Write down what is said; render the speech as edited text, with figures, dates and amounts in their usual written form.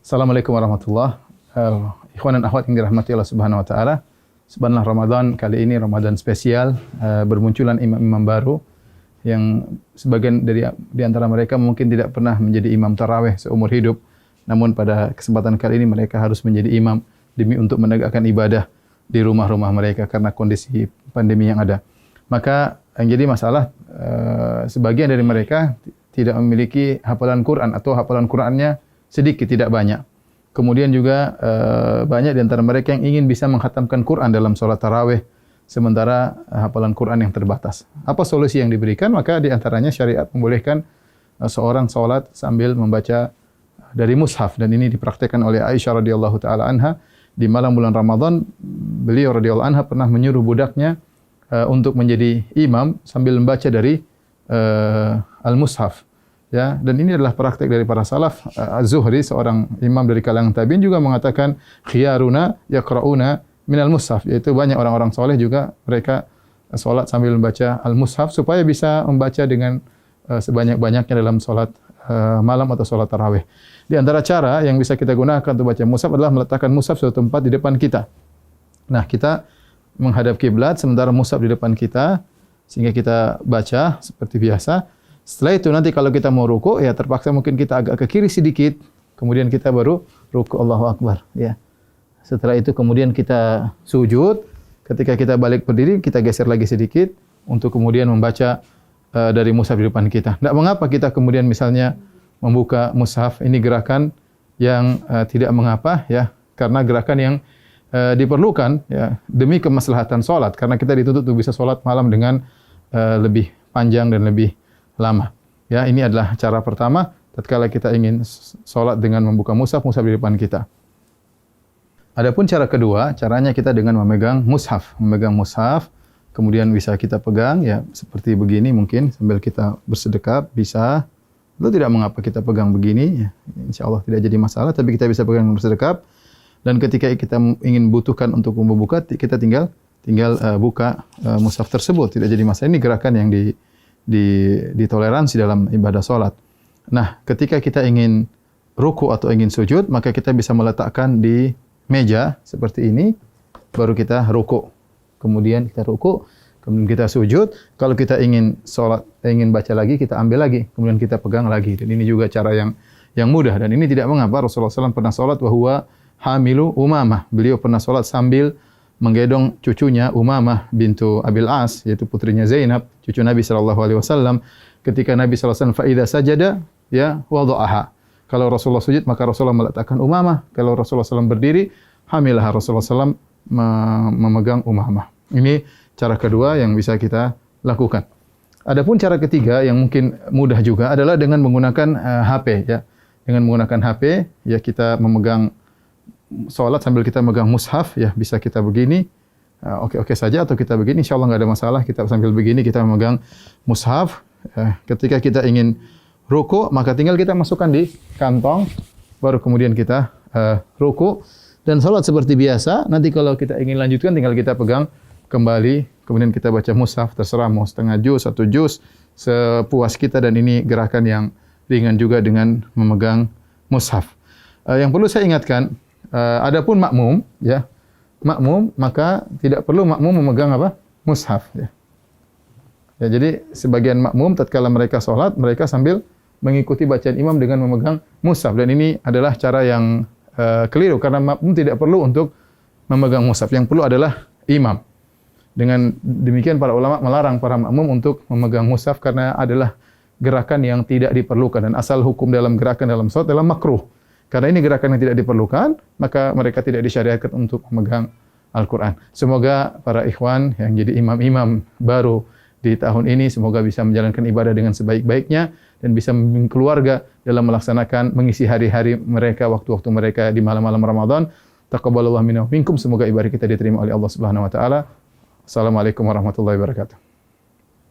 Assalamualaikum warahmatullahi wabarakatuh. Ikhwan dan akhwat yang dirahmati Allah Subhanahu wa taala. Subhanallah, Ramadan kali ini Ramadan spesial, bermunculan imam-imam baru yang sebagian di antara mereka mungkin tidak pernah menjadi imam tarawih seumur hidup. Namun pada kesempatan kali ini mereka harus menjadi imam demi untuk menegakkan ibadah di rumah-rumah mereka karena kondisi pandemi yang ada. Maka yang jadi masalah sebagian dari mereka tidak memiliki hafalan Quran atau hafalan Qurannya sedikit, tidak banyak. Kemudian juga banyak di antara mereka yang ingin bisa menghatamkan Quran dalam sholat tarawih, sementara hafalan Quran yang terbatas. Apa solusi yang diberikan? Maka di antaranya syariat membolehkan seorang sholat sambil membaca dari mushaf, dan ini dipraktikkan oleh Aisyah radhiyallahu taala anha di malam bulan Ramadan. Beliau radhiyallahu anha pernah menyuruh budaknya untuk menjadi imam sambil membaca dari al-mushaf. Ya, dan ini adalah praktik dari para salaf. Az-Zuhri, seorang imam dari kalangan tabi'in, juga mengatakan khiyaruna yaqra'una minal mushaf, yaitu banyak orang-orang soleh juga mereka salat sambil membaca al-mushaf supaya bisa membaca dengan sebanyak-banyaknya dalam salat malam atau salat tarawih. Di antara cara yang bisa kita gunakan untuk baca mushaf adalah meletakkan mushaf suatu tempat di depan kita. Nah, kita menghadap kiblat sementara mushaf di depan kita sehingga kita baca seperti biasa. Setelah itu nanti kalau kita mau ruku, ya terpaksa mungkin kita agak ke kiri sedikit, kemudian kita baru ruku, Allahu Akbar, ya. Setelah itu kemudian kita sujud, ketika kita balik berdiri kita geser lagi sedikit untuk kemudian membaca dari mushaf di depan kita. Tidak mengapa kita kemudian misalnya membuka mushaf, ini gerakan yang tidak mengapa, ya, karena gerakan yang diperlukan, ya, demi kemaslahatan salat, karena kita dituntut untuk bisa salat malam dengan lebih panjang dan lebih lama. Ya, ini adalah cara pertama tatkala kita ingin salat dengan membuka mushaf di depan kita. Adapun cara kedua, caranya kita dengan memegang mushaf, kemudian bisa kita pegang, ya, seperti begini mungkin sambil kita bersedekap bisa. Itu tidak mengapa kita pegang begini, ya. Insyaallah tidak jadi masalah, tapi kita bisa pegang bersedekap, dan ketika kita ingin butuhkan untuk membuka, kita tinggal buka mushaf tersebut, tidak jadi masalah. Ini gerakan yang ditoleransi dalam ibadah salat. Nah, ketika kita ingin ruku atau ingin sujud, maka kita bisa meletakkan di meja seperti ini, baru kita ruku. Kemudian kita ruku, kemudian kita sujud. Kalau kita ingin salat, ingin baca lagi, kita ambil lagi, kemudian kita pegang lagi. Dan ini juga cara yang mudah, dan ini tidak mengapa. Rasulullah SAW pernah salat wa huwa hamilu Umamah. Beliau pernah salat sambil menggendong cucunya Umamah bintu Abil As, yaitu putrinya Zainab, cucu Nabi SAW. Ketika Nabi SAW fa idza sajada, ya, wada'aha. Kalau Rasulullah sujud, maka Rasulullah meletakkan Umamah. Kalau Rasulullah SAW berdiri, hamilah Rasulullah SAW memegang Umamah. Ini cara kedua yang bisa kita lakukan. Adapun cara ketiga yang mungkin mudah juga adalah dengan menggunakan HP, ya. Dengan menggunakan HP, ya, kita memegang salat sambil kita megang mushaf, ya, bisa kita begini, oke saja, atau kita begini, insyaallah nggak ada masalah. Kita sambil begini kita memegang mushaf. Ketika kita ingin ruku, maka tinggal kita masukkan di kantong, baru kemudian kita ruku dan salat seperti biasa. Nanti kalau kita ingin lanjutkan, tinggal kita pegang kembali, kemudian kita baca mushaf, terserah mau setengah juz, 1 juz, sepuas kita, dan ini gerakan yang ringan juga dengan memegang mushaf. Yang perlu saya ingatkan, adapun makmum, ya, maka tidak perlu makmum memegang apa? Mushaf, ya. Ya, jadi sebagian makmum tatkala mereka salat, mereka sambil mengikuti bacaan imam dengan memegang mushaf, dan ini adalah cara yang keliru, karena makmum tidak perlu untuk memegang mushaf. Yang perlu adalah imam. Dengan demikian para ulama melarang para makmum untuk memegang mushaf karena adalah gerakan yang tidak diperlukan, dan asal hukum dalam gerakan dalam salat adalah makruh. Karena ini gerakan yang tidak diperlukan, maka mereka tidak disyariatkan untuk memegang Al-Quran. Semoga para ikhwan yang jadi imam-imam baru di tahun ini, semoga bisa menjalankan ibadah dengan sebaik-baiknya, dan bisa membimbing keluarga dalam melaksanakan, mengisi hari-hari mereka, waktu-waktu mereka di malam-malam Ramadan. Taqabbalallahu minna wa minkum. Semoga ibadah kita diterima oleh Allah Subhanahu wa taala. Assalamualaikum warahmatullahi wabarakatuh.